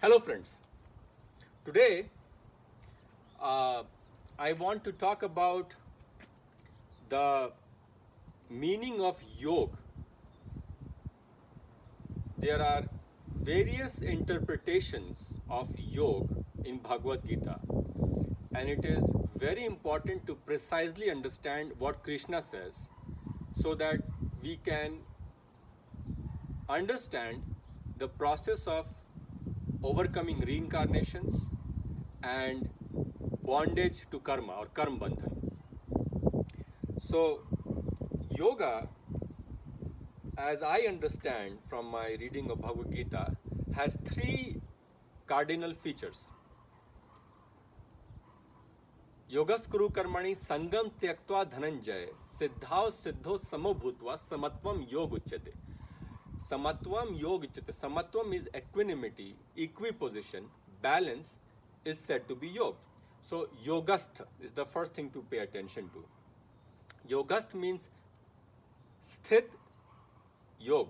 Hello, friends. Today, I want to talk about the meaning of yoga. There are various interpretations of yoga in Bhagavad Gita, and it is very important to precisely understand what Krishna says so that we can understand the process of overcoming reincarnations and bondage to karma or karma bandhan. So, yoga, as I understand from my reading of Bhagavad Gita, has three cardinal features. Yogaskuru karmani sangam tyaktva dhananjay siddhav siddho samo bhutva samatvam yog uchyate. Samatvam yog uchyate. Samatvam is equanimity, equiposition, balance is said to be yoga. So yogastha is the first thing to pay attention to. Yogastha means sthit yog,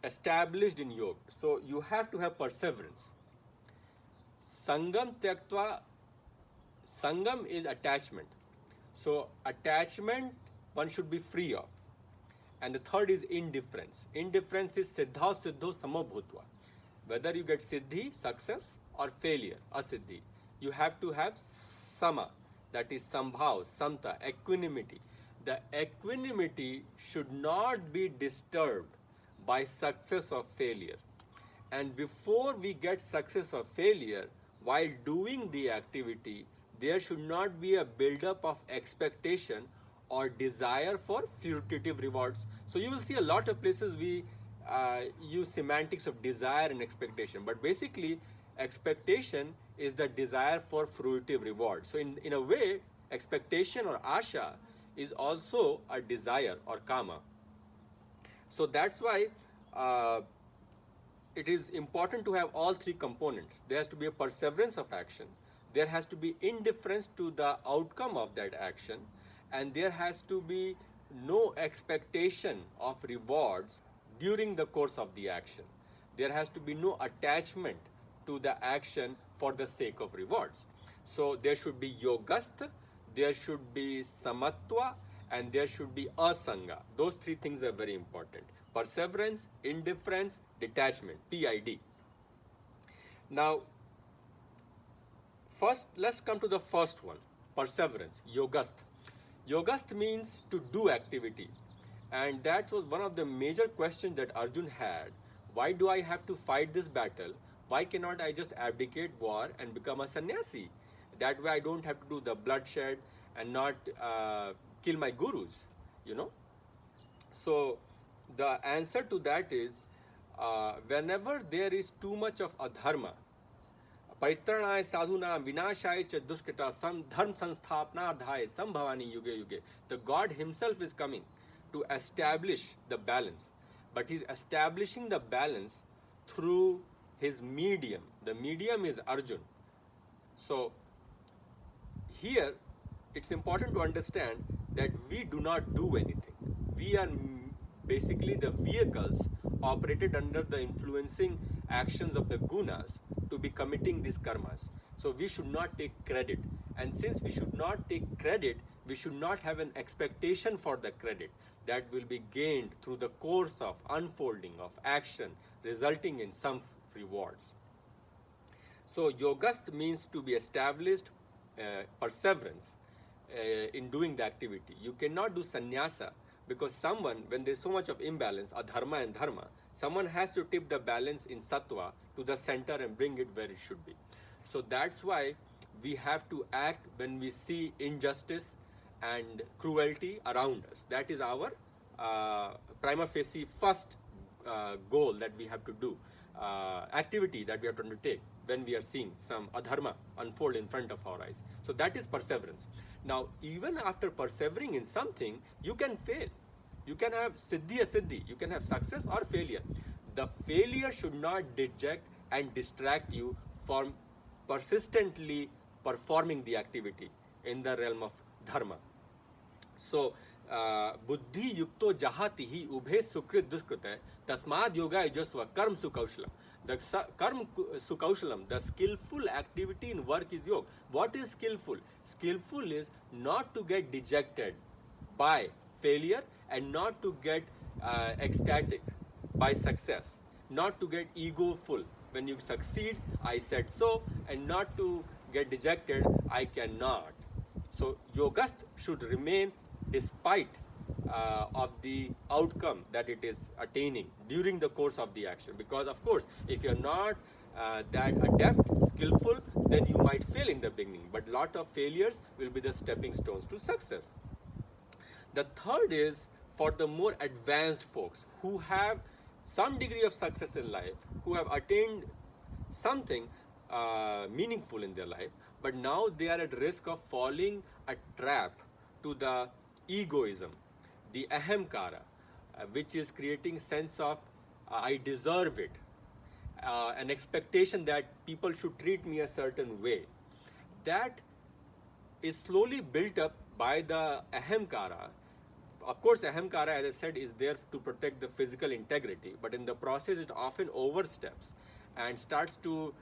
established in yoga. So you have to have perseverance. Sangam tyaktva, sangam is attachment. So attachment one should be free of. And the third is indifference. Indifference is siddha siddho samabhutva. Whether you get siddhi, success, or failure, asiddhi, you have to have sama, that is sambhav, samta, equanimity. The equanimity should not be disturbed by success or failure. And before we get success or failure, while doing the activity, there should not be a build-up of expectation or desire for fruitive rewards. So you will see a lot of places we use semantics of desire and expectation, but basically expectation is the desire for fruitive reward. So in a way, expectation or asha is also a desire or kama. So that's why it is important to have all three components. There has to be a perseverance of action, there has to be indifference to the outcome of that action, and there has to be no expectation of rewards during the course of the action. There has to be no attachment to the action for the sake of rewards. So there should be yogastha, there should be samatva, and there should be asanga. Those three things are very important. Perseverance, indifference, detachment, PID. Now, first, let's come to the first one, perseverance, yogastha. Yogastha means to do activity. And that was one of the major questions that Arjun had. Why do I have to fight this battle? Why cannot I just abdicate war and become a sannyasi? That way I don't have to do the bloodshed and not kill my gurus, you know. So the answer to that is whenever there is too much of adharma, परित्रणाय साधुना विनाशाय च दुष्कृता धर्म संस्थापनार्थाय संभवानी युगे युगे. The God himself is coming to establish the balance, but he's establishing the balance through his medium. The medium is Arjun. So here it's important to understand that we do not do anything. We are basically the vehicles operated under the influencing actions of the gunas to be committing these karmas. So we should not take credit. And since we should not take credit, we should not have an expectation for the credit that will be gained through the course of unfolding of action resulting in some rewards. So yogast means to be established, perseverance in doing the activity. You cannot do sannyasa because someone, when there's so much of imbalance, adharma and dharma, someone has to tip the balance in sattva to the center and bring it where it should be. So that's why we have to act when we see injustice and cruelty around us. That is our prima facie first goal that we have to do, activity that we have to undertake when we are seeing some adharma unfold in front of our eyes. So that is perseverance. Now, even after persevering in something, you can fail. You can have siddhi asiddhi, you can have success or failure. The failure should not deject and distract you from persistently performing the activity in the realm of dharma. So बुद्धि युक्तो जहाति ही उभे सुकृत दुष्कृत है तस्माद योगा यजस्व कर्म सुकौशलम. The karm sukausalam, the skillful activity in work is yoga. What is skillful? Skillful is not to get dejected by failure and not to get ecstatic by success, not to get egoful. When you succeed, I said so, and not to get dejected, I cannot. So yogast should remain despite of the outcome that it is attaining during the course of the action. Because of course, if you're not that adept, skillful, then you might fail in the beginning. But lot of failures will be the stepping stones to success. The third is for the more advanced folks who have some degree of success in life, who have attained something meaningful in their life, but now they are at risk of falling a trap to the egoism, the ahamkara, which is creating sense of I deserve it, an expectation that people should treat me a certain way. That is slowly built up by the ahamkara. Of course, ahamkara, as I said, is there to protect the physical integrity, but in the process it often oversteps and starts to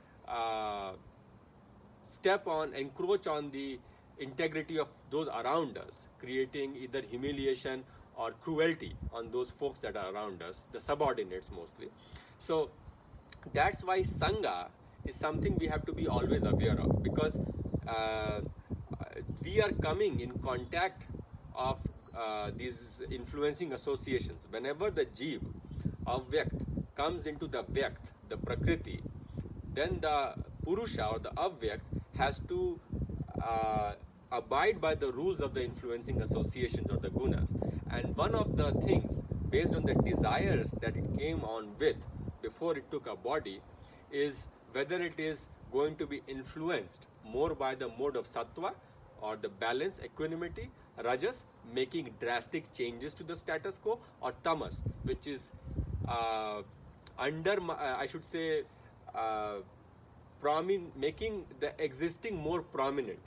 encroach on the integrity of those around us, creating either humiliation or cruelty on those folks that are around us, the subordinates mostly. So that's why Sangha is something we have to be always aware of, because we are coming in contact of these influencing associations. Whenever the Jeev, Avyakt, comes into the Vyakt, the Prakriti, then the Purusha or the Avyakt has to abide by the rules of the influencing associations or the gunas. And one of the things, based on the desires that it came on with before it took a body, is whether it is going to be influenced more by the mode of sattva or the balance, equanimity, rajas, making drastic changes to the status quo, or tamas, which is making the existing more prominent,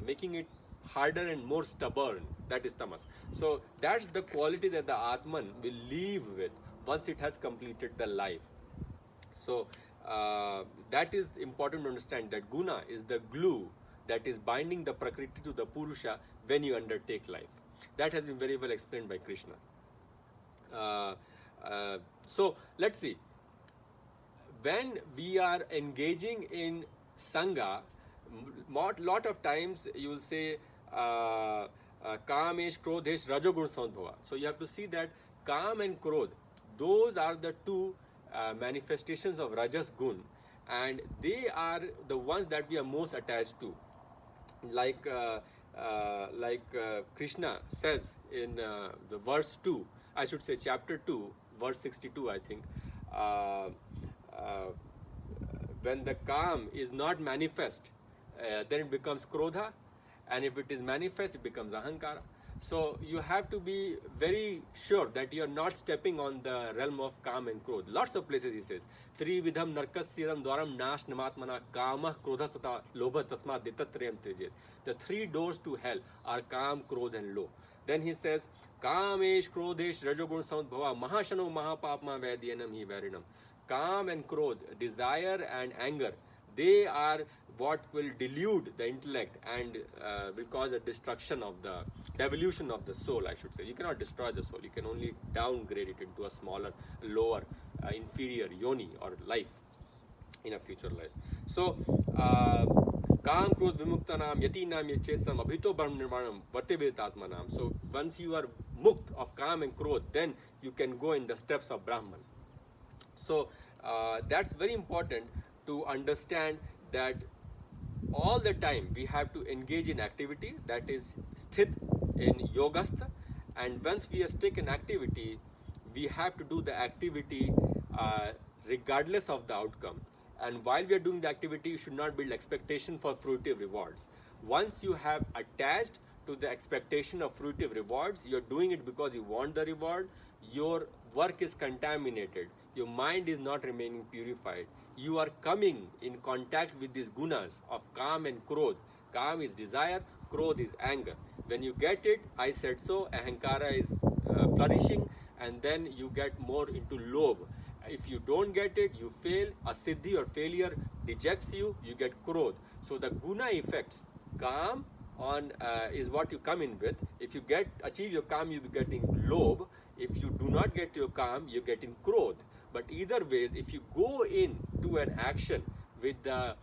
making it harder and more stubborn. That is tamas. So that's the quality that the Atman will leave with once it has completed the life. So that is important to understand, that guna is the glue that is binding the Prakriti to the Purusha when you undertake life. That has been very well explained by Krishna. So let's see. When we are engaging in Sangha, lot of times you will say Kamesh, Krodhesh, Rajogun Sambhava. So you have to see that Kam and Krodh, those are the two manifestations of Rajas Gun, and they are the ones that we are most attached to. Like Krishna says in the verse 2, I should say chapter 2, verse 62, I think, when the Kam is not manifest, then it becomes Krodha, and if it is manifest, it becomes Ahankara. So you have to be very sure that you are not stepping on the realm of Kam and Krodh. Lots of places he says, Tri vidham narkasyadam dwaram nash namatmana kama krodha tata lobha tasmat detatrayam tejet. The three doors to hell are Kam, Krodh and Lobh. Then he says, Kamesh, Krodhesh, Rajogun Sambhava, Mahashano Mahapapma Vedyanam hi Varinam. Kam and Krodh, desire and anger, they are what will delude the intellect and will cause a destruction of the devolution of the soul, I should say. You cannot destroy the soul, you can only downgrade it into a smaller, lower, inferior yoni or life in a future life. So, Kam, Krodh, Vimuktanam, Yatinam, Yachesam, Abhito Brahma Nirmanam, Vartevedatmanam. So, once you are mukt of Kam and Krodh, then you can go in the steps of Brahman. So, that's very important to understand that all the time we have to engage in activity that is sthit in yogastha, and once we are stuck in activity, we have to do the activity regardless of the outcome. And while we are doing the activity, you should not build expectation for fruitive rewards. Once you have attached to the expectation of fruitive rewards, you are doing it because you want the reward, your work is contaminated, your mind is not remaining purified. You are coming in contact with these gunas of Kam and Krodh. Kam is desire, Krodh is anger. When you get it, I said so, ahankara is flourishing, and then you get more into lobh. If you don't get it, you fail. Asiddhi or failure dejects you, you get Krodh. So the guna effects, calm on is what you come in with. If you achieve your calm, you'll be getting lobh. If you do not get your calm, you're getting Krodh. But either ways, if you go into an action with the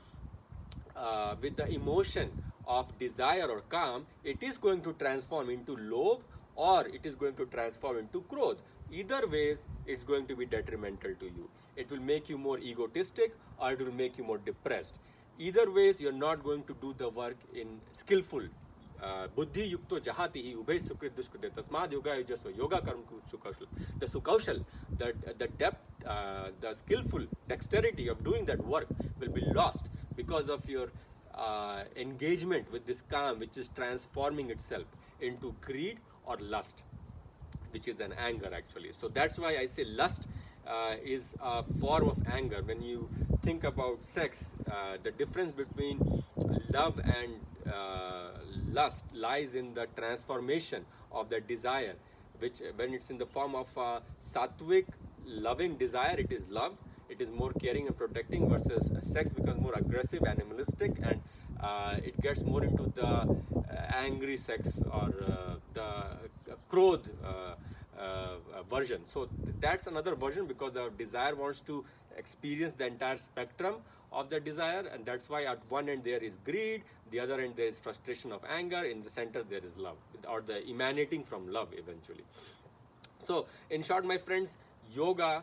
emotion of desire or calm, it is going to transform into lobh, or it is going to transform into Krodh. Either ways, it's going to be detrimental to you. It will make you more egotistic, or it will make you more depressed. Either ways, you're not going to do the work in skillful. Buddhi yukto jahati hi ubhay sukrit dushkrite tasmad yoga yujaso yoga karm sukaushal. The sukaushal, the depth, the skillful dexterity of doing that work will be lost because of your engagement with this calm, which is transforming itself into greed or lust, which is an anger actually. So that's why I say lust is a form of anger. When you think about sex, the difference between love and lust lies in the transformation of the desire, which when it's in the form of sattvic loving desire, it is love, it is more caring and protecting, versus sex becomes more aggressive, animalistic, and it gets more into the angry sex, or the Krodh version. So that's another version, because the desire wants to experience the entire spectrum of the desire, and that's why at one end there is greed, the other end there is frustration of anger, in the center there is love, or the emanating from love eventually. So in short, my friends, yoga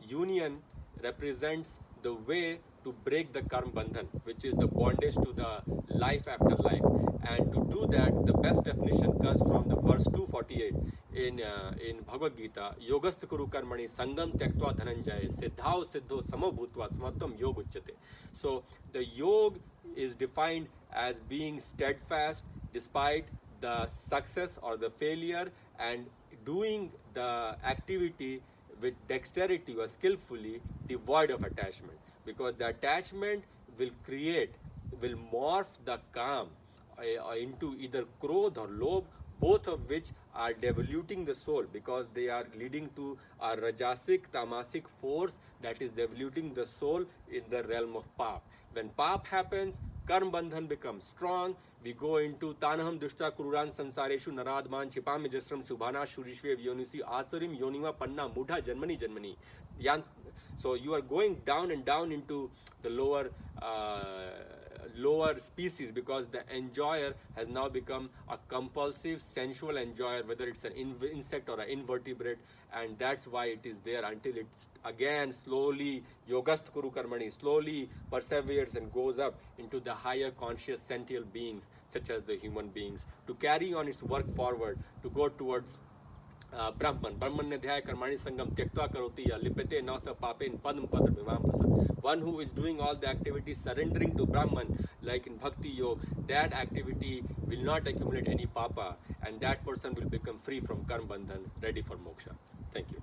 union represents the way to break the karma bandhan, which is the bondage to the life after life. And to do that, the best definition comes from the verse 248 in Bhagavad Gita. Yogastha kuru karmani sangam tyaktva dhananjaya siddhao siddho samo bhutva samatvam yog uchyate. So the yog is defined as being steadfast despite the success or the failure, and doing the activity with dexterity or skillfully, devoid of attachment, because the attachment will morph the calm into either Krodh or lobh, both of which are devoluting the soul, because they are leading to a rajasic tamasic force that is devoluting the soul in the realm of pap. When pap happens, karm bandhan becomes strong. We go into tanaham dushta kururan sansareshu naradman chipam jasram subhana shurishve yonisi asarim yonima panna mudha janmani janmani. So you are going down and down into the lower species, because the enjoyer has now become a compulsive sensual enjoyer, whether it's an insect or an invertebrate, and that's why it is there until it's again slowly yogast kuru karmani, slowly perseveres and goes up into the higher conscious sentient beings such as the human beings, to carry on its work forward, to go towards Brahman. Brahman ne dhyaya karmani sangam tyaktva karoti ya lipete nasa papen padam padra vivam pasa. One who is doing all the activities surrendering to Brahman, like in Bhakti Yoga, that activity will not accumulate any papa, and that person will become free from karma bandhan, ready for moksha. Thank you.